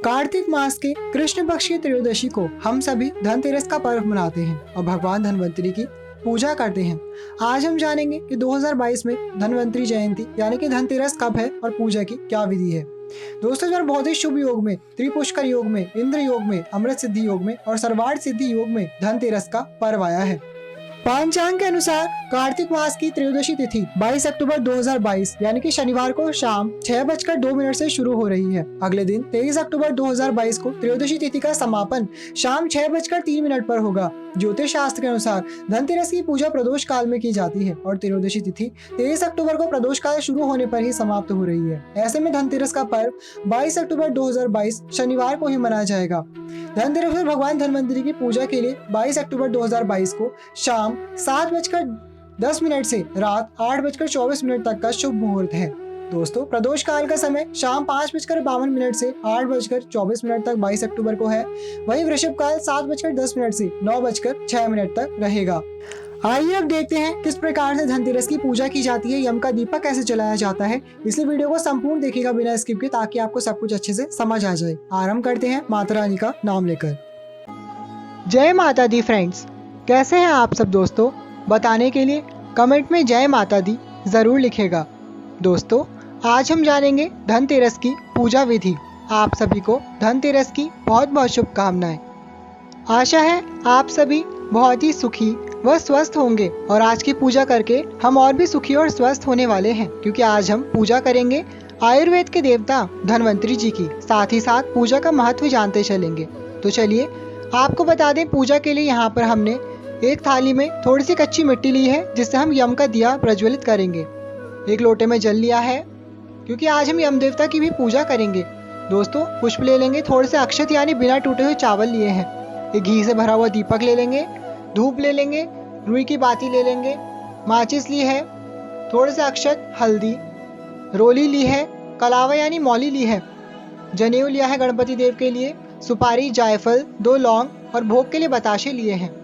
कार्तिक मास के कृष्ण पक्ष की त्रयोदशी को हम सभी धनतेरस का पर्व मनाते हैं और भगवान धनवंतरी की पूजा करते हैं। आज हम जानेंगे कि 2022 में धनवंतरी जयंती यानी कि धनतेरस कब है और पूजा की क्या विधि है। दोस्तों, जो बहुत ही शुभ योग में, त्रिपुष्कर योग में, इंद्र योग में, अमृत सिद्धि योग में और सर्वार्थ सिद्धि योग में धनतेरस का पर्व आया है। पंचांग के अनुसार कार्तिक मास की त्रयोदशी तिथि 22 अक्टूबर 2022 यानी कि शनिवार को शाम 6:02 से शुरू हो रही है। अगले दिन 23 अक्टूबर 2022 को त्रयोदशी तिथि का समापन शाम 6:03 पर होगा। ज्योतिष शास्त्र के अनुसार धनतेरस की पूजा प्रदोष काल में की जाती है और त्रयोदशी तिथि 23 अक्टूबर को प्रदोष काल शुरू होने पर ही समाप्त हो रही है। ऐसे में धनतेरस का पर्व 22 अक्टूबर 2022 शनिवार को ही मनाया जाएगा। धनतेरस पर भगवान धनवंतरी की पूजा के लिए 22 अक्टूबर 2022 को शाम 7:10 से रात 8:24 तक का शुभ मुहूर्त है। दोस्तों, प्रदोष काल का समय शाम 5:52 से 8:24 तक 22 अक्टूबर को है। वहीं वृषभ काल 7:10 से 9:06 तक रहेगा। आइए अब देखते हैं किस प्रकार से धनतेरस की पूजा की जाती है, यम का दीपक कैसे जलाया जाता है। इसलिए वीडियो को संपूर्ण देखिएगा बिना स्किप के, ताकि आपको सब कुछ अच्छे से समझ आ जाए। आरंभ करते हैं माता रानी का नाम लेकर। जय माता दी फ्रेंड्स, कैसे हैं आप सब दोस्तों? बताने के लिए कमेंट में जय माता दी जरूर लिखेगा। दोस्तों, आज हम जानेंगे धनतेरस की पूजा विधि। आप सभी को धनतेरस की बहुत बहुत शुभकामनाएं। आशा है आप सभी बहुत ही सुखी व स्वस्थ होंगे और आज की पूजा करके हम और भी सुखी और स्वस्थ होने वाले हैं, क्योंकि आज हम पूजा करेंगे आयुर्वेद के देवता धनवंतरी जी की। साथ ही साथ पूजा का महत्व जानते चलेंगे। तो चलिए आपको बता दें, पूजा के लिए यहाँ पर हमने एक थाली में थोड़ी सी कच्ची मिट्टी ली है, जिससे हम यम का दिया प्रज्वलित करेंगे। एक लोटे में जल लिया है, क्योंकि आज हम यम देवता की भी पूजा करेंगे। दोस्तों, पुष्प ले लेंगे, थोड़े से अक्षत यानी बिना टूटे हुए चावल लिए हैं। एक घी से भरा हुआ दीपक ले लेंगे, धूप ले लेंगे, रुई की बाती ले लेंगे, माचिस ली है, थोड़े से अक्षत, हल्दी, रोली ली है, कलावा यानी मौली ली है, जनेऊ लिया है गणपति देव के लिए, सुपारी, जायफल, 2 लौंग और भोग के लिए बताशे लिए हैं।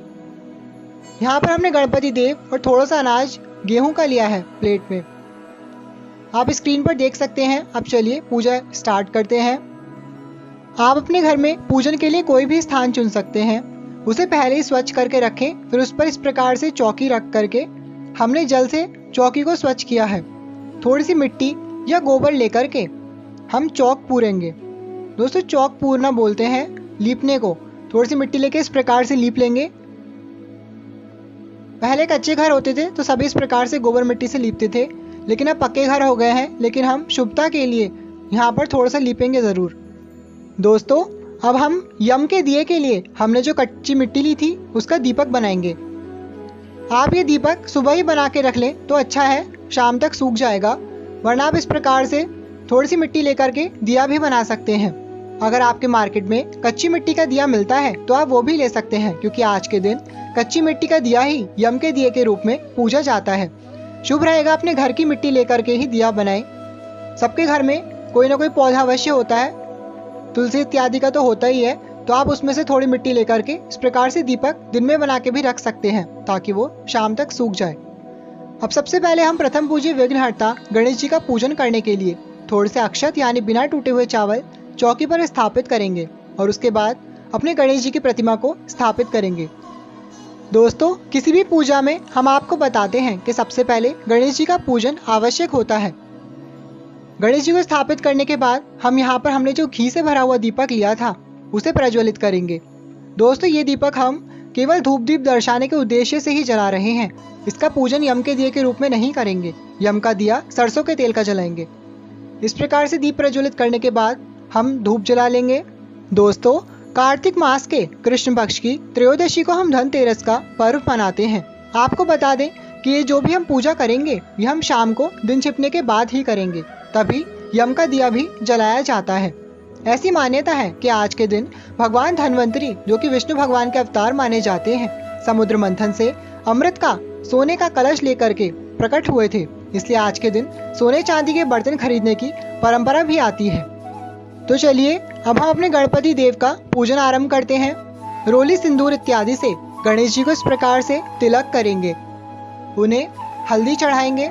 यहाँ पर हमने गणपति देव और थोड़ा सा अनाज गेहूं का लिया है प्लेट में। आप स्क्रीन पर देख सकते हैं। अब चलिए पूजा स्टार्ट करते हैं। आप अपने घर में पूजन के लिए कोई भी स्थान चुन सकते हैं। उसे पहले ही स्वच्छ करके रखें। फिर उस पर इस प्रकार से चौकी रख करके हमने जल से चौकी को स्वच्छ किया है। थोड़ी सी मिट्टी या गोबर लेकर के हम चौक पूरेंगे। दोस्तों, चौक पूरना बोलते हैं लीपने को। थोड़ी सी मिट्टी लेके इस प्रकार से लीप लेंगे। पहले कच्चे घर होते थे तो सभी इस प्रकार से गोबर मिट्टी से लीपते थे, लेकिन अब पक्के घर हो गए हैं। लेकिन हम शुभता के लिए यहाँ पर थोड़ा सा लीपेंगे जरूर। दोस्तों, अब हम यम के दिए के लिए हमने जो कच्ची मिट्टी ली थी उसका दीपक बनाएंगे। आप ये दीपक सुबह ही बना के रख लें तो अच्छा है, शाम तक सूख जाएगा। वरना आप इस प्रकार से थोड़ी सी मिट्टी लेकर के दिया भी बना सकते हैं। अगर आपके मार्केट में कच्ची मिट्टी का दिया मिलता है तो आप वो भी ले सकते हैं, क्योंकि आज के दिन कच्ची मिट्टी का दिया ही यम के दिए के रूप में पूजा जाता है। शुभ रहेगा अपने घर की मिट्टी लेकर के ही दिया बनाएं। सबके घर में कोई ना कोई पौधा अवश्य होता है, तुलसी इत्यादि का तो होता ही है। तो आप उसमें से थोड़ी मिट्टी लेकर के इस प्रकार से दीपक दिन में बना के भी रख सकते हैं, ताकि वो शाम तक सूख जाए। अब सबसे पहले हम प्रथम पूज्य विघ्नहर्ता गणेश जी का पूजन करने के लिए थोड़े से अक्षत यानी बिना टूटे हुए चावल चौकी पर स्थापित करेंगे और उसके बाद अपने गणेश जी की प्रतिमा को स्थापित करेंगे। दोस्तों, किसी भी पूजा में हम आपको बताते हैं कि सबसे पहले गणेश जी का पूजन आवश्यक होता है। गणेश जी को स्थापित करने के बाद हम यहाँ पर हमने जो घी से भरा हुआ दीपक लिया था उसे प्रज्वलित करेंगे। दोस्तों, ये दीपक हम केवल धूप दीप दर्शाने के उद्देश्य से ही जला रहे हैं। इसका पूजन यम के दिए के रूप में नहीं करेंगे। यम का दिया सरसों के तेल का जलाएंगे। इस प्रकार से दीप प्रज्वलित करने के बाद हम धूप जला लेंगे। दोस्तों, कार्तिक मास के कृष्ण पक्ष की त्रयोदशी को हम धनतेरस का पर्व मनाते हैं। आपको बता दें कि ये जो भी हम पूजा करेंगे ये हम शाम को दिन छिपने के बाद ही करेंगे, तभी यम का दिया भी जलाया जाता है। ऐसी मान्यता है कि आज के दिन भगवान धनवंतरी, जो कि विष्णु भगवान के अवतार माने जाते हैं, समुद्र मंथन से अमृत का सोने का कलश लेकर के प्रकट हुए थे। इसलिए आज के दिन सोने चांदी के बर्तन खरीदने की परंपरा भी आती है। तो चलिए अब हम अपने गणपति देव का पूजन आरंभ करते हैं। रोली, सिंदूर इत्यादि से गणेश जी को इस प्रकार से तिलक करेंगे। उन्हें हल्दी चढ़ाएंगे।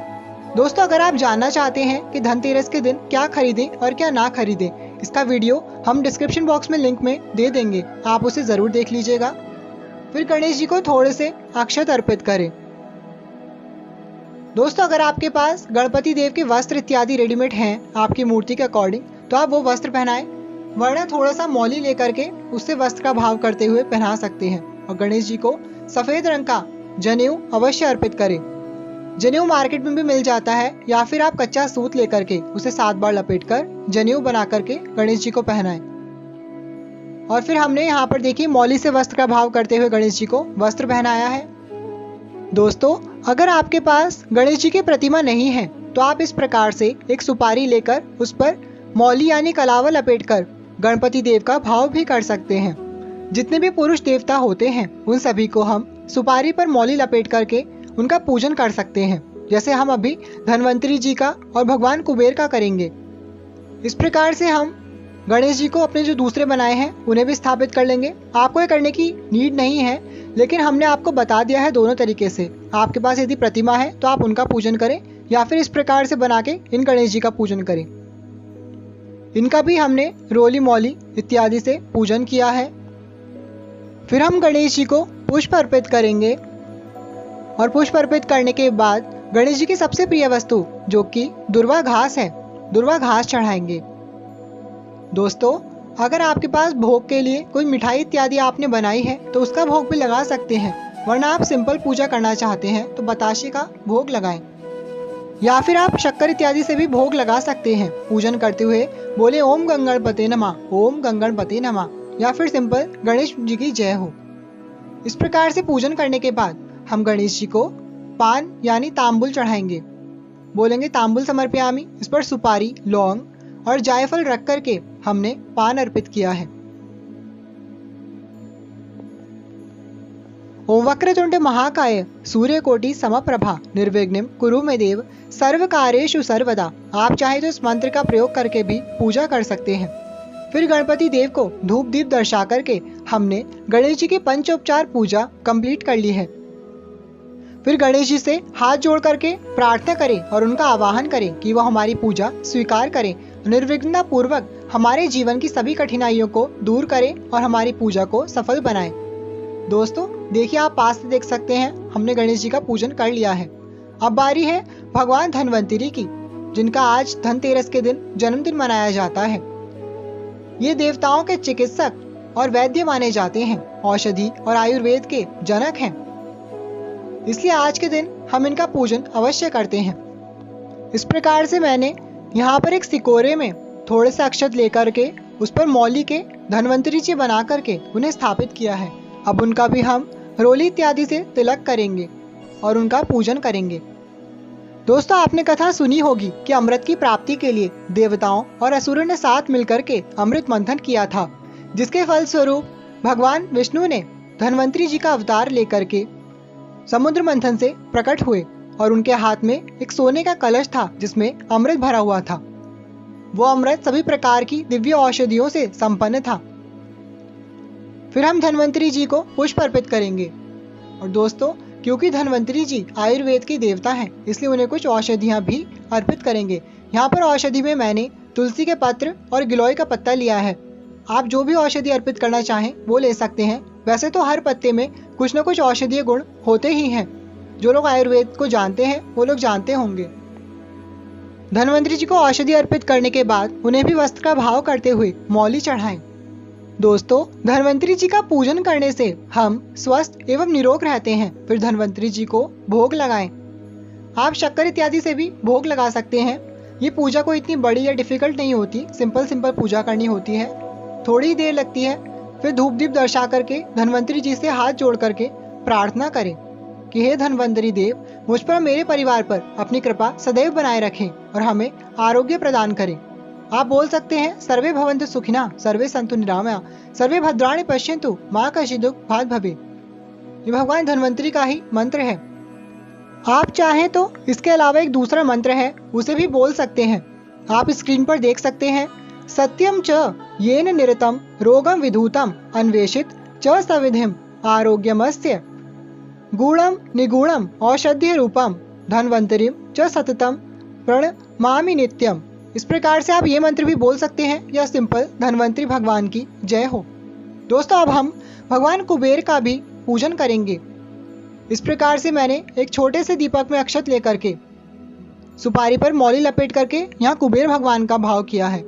दोस्तों, अगर आप जानना चाहते हैं कि धनतेरस के दिन क्या खरीदें और क्या ना खरीदें, इसका वीडियो हम डिस्क्रिप्शन बॉक्स में लिंक में दे देंगे, आप उसे ज़रूर देख लीजिएगा। फिर गणेश जी को थोड़े से अक्षत अर्पित करें। दोस्तों, अगर आपके पास गणपति देव के वस्त्र इत्यादि रेडीमेड हैं आपकी मूर्ति के अकॉर्डिंग, तो आप वो वस्त्र पहनाएं, वरना थोड़ा सा मौली लेकर के उससे वस्त्र का भाव करते हुए पहना सकते हैं। और गणेश जी को सफेद रंग का जनेऊ अवश्य अर्पित करें। जनेऊ मार्केट में भी मिल जाता है, या फिर आप कच्चा सूत लेकर के उसे 7 बार लपेट कर जनेऊ बना करके गणेश जी को पहनाएं। और फिर हमने यहाँ पर देखिए मौली से वस्त्र का भाव करते हुए गणेश जी को वस्त्र पहनाया है। दोस्तों, अगर आपके पास गणेश जी की प्रतिमा नहीं है तो आप इस प्रकार से एक सुपारी लेकर उस पर मौली यानी कलावा लपेटकर गणपति देव का भाव भी कर सकते हैं। जितने भी पुरुष देवता होते हैं उन सभी को हम सुपारी पर मौली लपेट करके उनका पूजन कर सकते हैं, जैसे हम अभी धन्वंतरी जी का और भगवान कुबेर का करेंगे। इस प्रकार से हम गणेश जी को अपने जो दूसरे बनाए हैं उन्हें भी स्थापित कर लेंगे। आपको ये करने की नीड नहीं है, लेकिन हमने आपको बता दिया है दोनों तरीके से। आपके पास यदि प्रतिमा है तो आप उनका पूजन करें, या फिर इस प्रकार से बना के इन गणेश जी का पूजन करें। इनका भी हमने रोली मौली इत्यादि से पूजन किया है। फिर हम गणेश जी को पुष्प अर्पित करेंगे, और पुष्प अर्पित करने के बाद गणेश जी की सबसे प्रिय वस्तु जो कि दुर्वा घास है, दुर्वा घास चढ़ाएंगे। दोस्तों, अगर आपके पास भोग के लिए कोई मिठाई इत्यादि आपने बनाई है तो उसका भोग भी लगा सकते हैं, वरना आप सिंपल पूजा करना चाहते हैं तो बताशे का भोग लगाएं, या फिर आप शक्कर इत्यादि से भी भोग लगा सकते हैं। पूजन करते हुए बोले ओम गंगणपते नमः, ओम गंगणपते नमः, या फिर सिंपल गणेश जी की जय हो। इस प्रकार से पूजन करने के बाद हम गणेश जी को पान यानी तांबुल चढ़ाएंगे। बोलेंगे तांबुल समर्पयामि, इस पर सुपारी, लौंग और जायफल रख करके हमने पान अर्पित किया है। ओम वक्रतुंड महाकाय सूर्यकोटि समप्रभा निर्विघ्नं कुरु मे देव सर्व कार्येषु सर्वदा। आप चाहे तो इस मंत्र का प्रयोग करके भी पूजा कर सकते हैं। फिर गणपति देव को धूप दीप दर्शा करके हमने गणेश जी की पंचोपचार पूजा कंप्लीट कर ली है। फिर गणेश जी से हाथ जोड़ करके प्रार्थना करें और उनका आवाहन करें कि वह हमारी पूजा स्वीकार करें, निर्विघ्न पूर्वक हमारे जीवन की सभी कठिनाइयों को दूर करें और हमारी पूजा को सफल बनाएं। दोस्तों, देखिए आप पास से देख सकते हैं हमने गणेश जी का पूजन कर लिया है। अब बारी है भगवान धन्वंतरी की, जिनका आज धनतेरस के दिन जन्मदिन मनाया जाता है। ये देवताओं के चिकित्सक और वैद्य माने जाते हैं, औषधि और आयुर्वेद के जनक हैं, इसलिए आज के दिन हम इनका पूजन अवश्य करते हैं। इस प्रकार से मैंने यहाँ पर एक सिकोरे में थोड़े से अक्षत लेकर के उस पर मौली के धन्वंतरी जी बना करके उन्हें स्थापित किया है। अब उनका भी हम रोली इत्यादि से तिलक करेंगे और उनका पूजन करेंगे। दोस्तों, आपने कथा सुनी होगी कि अमृत की प्राप्ति के लिए देवताओं और असुरों ने साथ मिलकर के अमृत मंथन किया था, जिसके फलस्वरूप भगवान विष्णु ने धन्वंतरी जी का अवतार लेकर के समुद्र मंथन से प्रकट हुए, और उनके हाथ में एक सोने का कलश था जिसमें अमृत भरा हुआ था। वो अमृत सभी प्रकार की दिव्य औषधियों से संपन्न था। फिर हम धन्वंतरी जी को पुष्प अर्पित करेंगे। और दोस्तों, क्योंकि धन्वंतरी जी आयुर्वेद के देवता हैं, इसलिए उन्हें कुछ औषधियाँ भी अर्पित करेंगे। यहाँ पर औषधि में मैंने तुलसी के पत्र और गिलोय का पत्ता लिया है। आप जो भी औषधि अर्पित करना चाहें वो ले सकते हैं। वैसे तो हर पत्ते में कुछ न कुछ औषधीय गुण होते ही हैं, जो लोग आयुर्वेद को जानते हैं वो लोग जानते होंगे। धन्वंतरी जी को औषधि अर्पित करने के बाद उन्हें भी वस्त्र का भाव करते हुए मौली चढ़ाएं। दोस्तों, धन्वंतरी जी का पूजन करने से हम स्वस्थ एवं निरोग रहते हैं। फिर धन्वंतरी जी को भोग लगाएं। आप शक्कर इत्यादि से भी भोग लगा सकते हैं। ये पूजा कोई इतनी बड़ी या डिफिकल्ट नहीं होती, सिंपल पूजा करनी होती है, थोड़ी देर लगती है। फिर धूप दीप दर्शा करके धन्वंतरी जी से हाथ जोड़ करके प्रार्थना करें कि हे धन्वंतरी देव, मुझ पर मेरे परिवार पर अपनी कृपा सदैव बनाए रखें और हमें आरोग्य प्रदान करें। आप बोल सकते हैं सर्वे भवन्तु सुखिनः, सर्वे सन्तु निरामया, सर्वे भद्राणि पश्यन्तु, मा कश्चित् दुःखभाग् भवेत्। ये भगवान धन्वंतरी का ही मंत्र है। आप चाहें तो इसके अलावा एक दूसरा मंत्र है, उसे भी बोल सकते हैं। आप स्क्रीन पर देख सकते हैं, सत्यम च येन निरतम रोगम विधूतम अन्वेषित च सविधिम आरोग्यमस्य गूढ़म निगूढ़म औषधीय रूपम धन्वंतरीम च सततम प्रणमामि नित्यम। इस प्रकार से आप ये मंत्र भी बोल सकते हैं या सिंपल धनवंतरी भगवान की जय हो। दोस्तों अब हम भगवान कुबेर का भी पूजन करेंगे। इस प्रकार से मैंने एक छोटे से दीपक में अक्षत लेकर के सुपारी पर मौली लपेट करके यहाँ कुबेर भगवान का भाव किया है।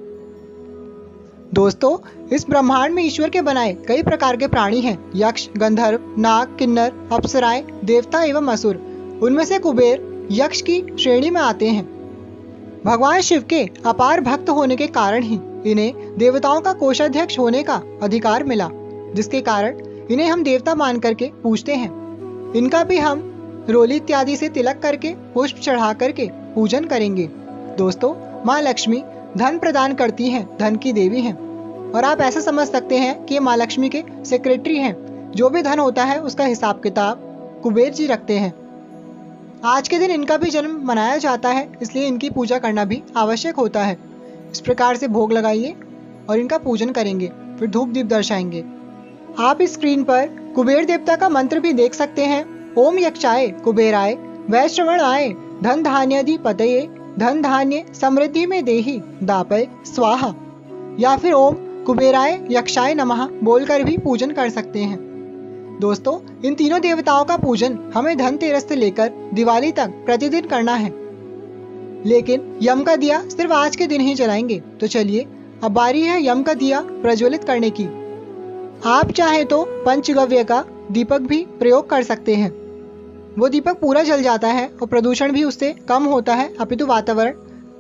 दोस्तों इस ब्रह्मांड में ईश्वर के बनाए कई प्रकार के प्राणी हैं, यक्ष, गंधर्व, नाग, किन्नर, अप्सराएं, देवता एवं असुर। उनमें से कुबेर यक्ष की श्रेणी में आते हैं। भगवान शिव के अपार भक्त होने के कारण ही इन्हें देवताओं का कोषाध्यक्ष होने का अधिकार मिला, जिसके कारण इन्हें हम देवता मान करके पूजते हैं। इनका भी हम रोली इत्यादि से तिलक करके पुष्प चढ़ा करके पूजन करेंगे। दोस्तों माँ लक्ष्मी धन प्रदान करती हैं, धन की देवी हैं, और आप ऐसा समझ सकते हैं कि माँ लक्ष्मी के सेक्रेटरी हैं। जो भी धन होता है उसका हिसाब किताब कुबेर जी रखते हैं। आज के दिन इनका भी जन्म मनाया जाता है, इसलिए इनकी पूजा करना भी आवश्यक होता है। इस प्रकार से भोग लगाइए और इनका पूजन करेंगे, फिर धूप दीप दर्शाएंगे। आप इस स्क्रीन पर कुबेर देवता का मंत्र भी देख सकते हैं। ओम यक्षाय कुबेराय वैश्रवणाय धन धान्यादि पतये धन धान्य समृद्धि में देहि दापय स्वाहा, या फिर ओम कुबेराय यक्षाय नमः बोलकर भी पूजन कर सकते हैं। दोस्तों इन तीनों देवताओं का पूजन हमें धनतेरस से लेकर दिवाली तक प्रतिदिन करना है, लेकिन यम का दिया सिर्फ आज के दिन ही जलाएंगे। तो चलिए अब बारी है यम का दिया प्रज्वलित करने की। आप चाहे तो पंचगव्य का दीपक भी प्रयोग कर सकते हैं। वो दीपक पूरा जल जाता है और प्रदूषण भी उससे कम होता है, अपितु वातावरण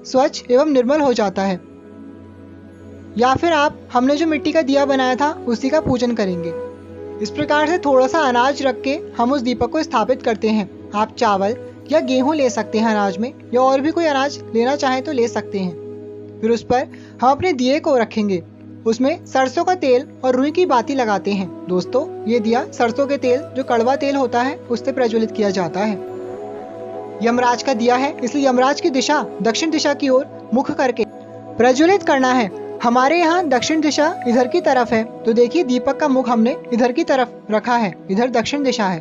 स्वच्छ एवं निर्मल हो जाता है। या फिर आप हमने जो मिट्टी का दिया बनाया था उसी का पूजन करेंगे। इस प्रकार से थोड़ा सा अनाज रख के हम उस दीपक को स्थापित करते हैं। आप चावल या गेहूं ले सकते हैं अनाज में, या और भी कोई अनाज लेना चाहें तो ले सकते हैं। फिर उस पर हम अपने दिए को रखेंगे। उसमें सरसों का तेल और रुई की बाती लगाते हैं। दोस्तों ये दिया सरसों के तेल जो कड़वा तेल होता है उससे प्रज्वलित किया जाता है। यमराज का दिया है, इसलिए यमराज की दिशा दक्षिण दिशा की ओर मुख करके प्रज्वलित करना है। हमारे यहाँ दक्षिण दिशा इधर की तरफ है, तो देखिए दीपक का मुख हमने इधर की तरफ रखा है, इधर दक्षिण दिशा है।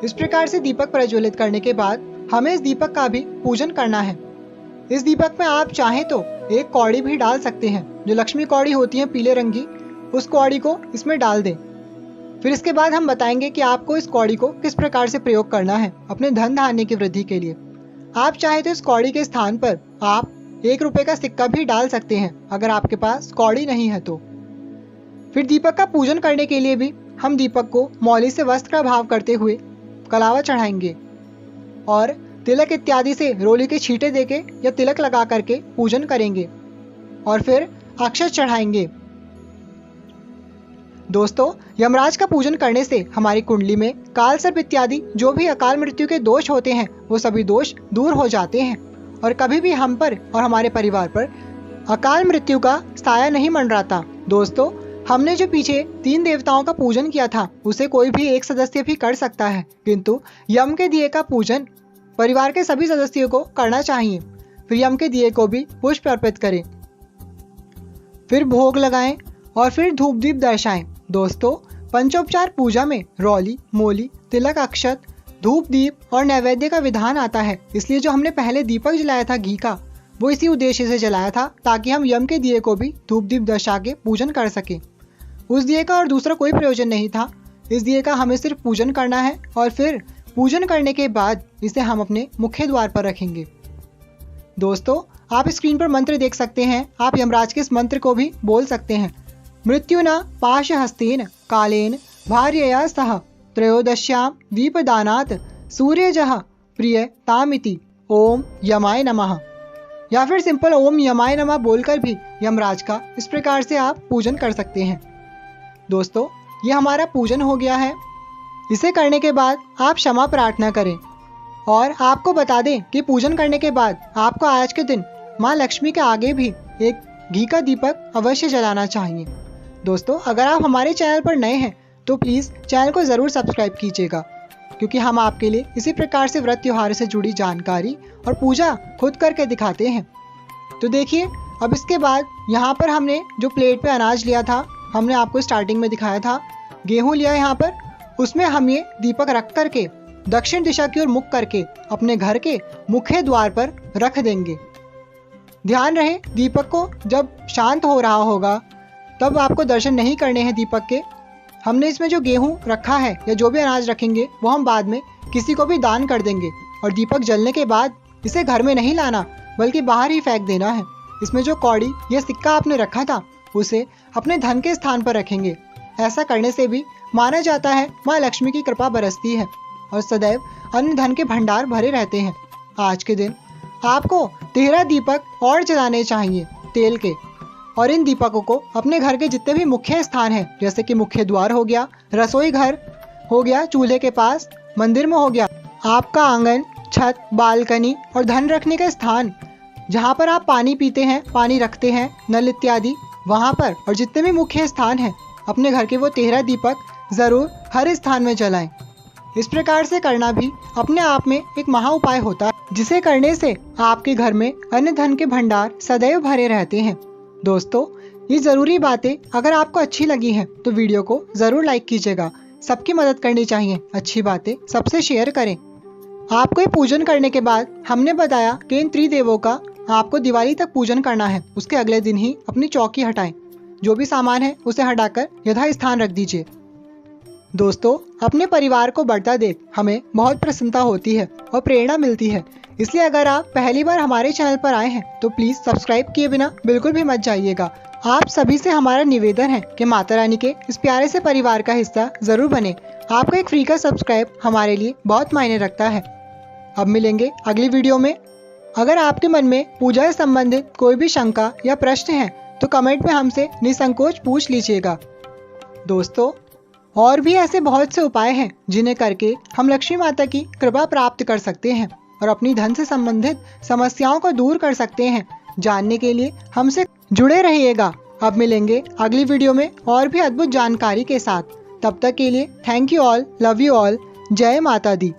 इस प्रकार से दीपक प्रज्वलित करने के बाद हमें इस दीपक का भी पूजन करना है। इस दीपक में आप चाहें तो एक कौड़ी भी डाल सकते हैं, जो लक्ष्मी कौड़ी होती है पीले रंग की, उस कौड़ी को इसमें डाल दें। फिर इसके बाद हम बताएंगे कि आपको इस कौड़ी को किस प्रकार से प्रयोग करना है अपने धन धान्य की वृद्धि के लिए। आप चाहे तो इस कौड़ी के स्थान पर आप 1 रुपए का सिक्का भी डाल सकते हैं, अगर आपके पास कौड़ी नहीं है तो। फिर दीपक का पूजन करने के लिए भी हम दीपक को मौली से वस्त्र का भाव करते हुए कलावा चढ़ाएंगे और तिलक इत्यादि से रोली के छींटे देके या तिलक लगा करके पूजन करेंगे और फिर अक्षत चढ़ाएंगे। दोस्तों यमराज का पूजन करने से हमारी कुंडली में काल सर्प इत्यादि जो भी अकाल मृत्यु के दोष होते हैं वो सभी दोष दूर हो जाते हैं और कभी भी हम पर और हमारे परिवार पर अकाल मृत्यु का साया नहीं मंडराता। दोस्तों हमने जो पीछे 3 देवताओं का पूजन किया था उसे कोई भी एक सदस्य भी कर सकता है, किंतु यम के दिए का पूजन परिवार के सभी सदस्यों को करना चाहिए। फिर यम के दिए को भी पुष्प अर्पित करें, फिर भोग लगाएं और फिर धूप दीप दर्शाएं। दोस्तों पंचोपचार पूजा में रौली, मोली, तिलक, अक्षत, धूप दीप और नैवेद्य का विधान आता है। इसलिए जो हमने पहले दीपक जलाया था घी का, वो इसी उद्देश्य से जलाया था ताकि हम यम के दिए को भी धूप दीप दर्शा के पूजन कर सके। उस दिए का और दूसरा कोई प्रयोजन नहीं था। इस दिए का हमें सिर्फ पूजन करना है और फिर पूजन करने के बाद इसे हम अपने मुख्य द्वार पर रखेंगे। दोस्तों आप स्क्रीन पर मंत्र देख सकते हैं। आप यमराज के इस मंत्र को भी बोल सकते हैं। मृत्युना पाशहस्तेन कालेन भार्यया सह त्रयोदश्याम दीपदानात् सूर्यजः प्रिय तामिति ओम यमाय नमः, या फिर सिंपल ओम यमाय नमः बोलकर भी यमराज का इस प्रकार से आप पूजन कर सकते हैं। दोस्तों ये हमारा पूजन हो गया है। इसे करने के बाद आप क्षमा प्रार्थना करें और आपको बता दें कि पूजन करने के बाद आपको आज के दिन माँ लक्ष्मी के आगे भी एक घी का दीपक अवश्य जलाना चाहिए। दोस्तों अगर आप हमारे चैनल पर नए हैं तो प्लीज़ चैनल को ज़रूर सब्सक्राइब कीजिएगा, क्योंकि हम आपके लिए इसी प्रकार से व्रत त्योहार से जुड़ी जानकारी और पूजा खुद करके दिखाते हैं। तो देखिए अब इसके बाद यहाँ पर हमने जो प्लेट पे अनाज लिया था, हमने आपको स्टार्टिंग में दिखाया था, गेहूँ लिया यहाँ पर, उसमें हम ये दीपक रख करके दक्षिण दिशा की ओर मुख करके अपने घर के मुख्य द्वार पर रख देंगे। ध्यान रहे दीपक को जब शांत हो रहा होगा तब आपको दर्शन नहीं करने हैं दीपक के। हमने इसमें जो गेहूं रखा है या जो भी अनाज रखेंगे वो हम बाद में किसी को भी दान कर देंगे। और दीपक जलने के बाद इसे घर में नहीं लाना बल्कि बाहर ही फेंक देना है। इसमें जो कौड़ी या सिक्का आपने रखा था उसे अपने धन के स्थान पर रखेंगे। ऐसा करने से भी माना जाता है माँ लक्ष्मी की कृपा बरसती है और सदैव अन्न धन के भंडार भरे रहते हैं। आज के दिन आपको 13 दीपक और जलाने चाहिए तेल के, और इन दीपकों को अपने घर के जितने भी मुख्य स्थान हैं जैसे कि मुख्य द्वार हो गया, रसोई घर हो गया, चूल्हे के पास, मंदिर में हो गया, आपका आंगन, छत, बालकनी और धन रखने का स्थान जहाँ पर आप पानी पीते हैं, पानी रखते हैं, नल इत्यादि, वहाँ पर और जितने भी मुख्य स्थान हैं अपने घर के वो 13 दीपक जरूर हर स्थान में जलाएं। इस प्रकार से करना भी अपने आप में एक महा उपाय होता है जिसे करने से आपके घर में अन्न धन के भंडार सदैव भरे रहते हैं। दोस्तों, ये जरूरी बातें अगर आपको अच्छी लगी हैं तो वीडियो को जरूर लाइक कीजिएगा। सबकी मदद करनी चाहिए, अच्छी बातें सबसे शेयर करें। आपको ये पूजन करने के बाद हमने बताया कि इन त्रिदेवों का आपको दिवाली तक पूजन करना है। उसके अगले दिन ही अपनी चौकी हटाएं, जो भी सामान है उसे हटाकर यथा स्थान रख दीजिए। दोस्तों, अपने परिवार को बढ़ता देख हमें बहुत प्रसन्नता होती है और प्रेरणा मिलती है। इसलिए अगर आप पहली बार हमारे चैनल पर आए हैं तो प्लीज सब्सक्राइब किए बिना बिल्कुल भी मत जाइएगा। आप सभी से हमारा निवेदन है कि माता रानी के इस प्यारे से परिवार का हिस्सा जरूर बने। आपका एक फ्री का सब्सक्राइब हमारे लिए बहुत मायने रखता है। अब मिलेंगे अगली वीडियो में। अगर आपके मन में पूजा से संबंधित कोई भी शंका या प्रश्न है तो कमेंट में हमसे निसंकोच पूछ लीजिएगा। दोस्तों, और भी ऐसे बहुत से उपाय हैं जिन्हें करके हम लक्ष्मी माता की कृपा प्राप्त कर सकते हैं और अपनी धन से संबंधित समस्याओं को दूर कर सकते हैं। जानने के लिए हमसे जुड़े रहिएगा। अब मिलेंगे अगली वीडियो में और भी अद्भुत जानकारी के साथ। तब तक के लिए thank you all, love you all, जय माता दी।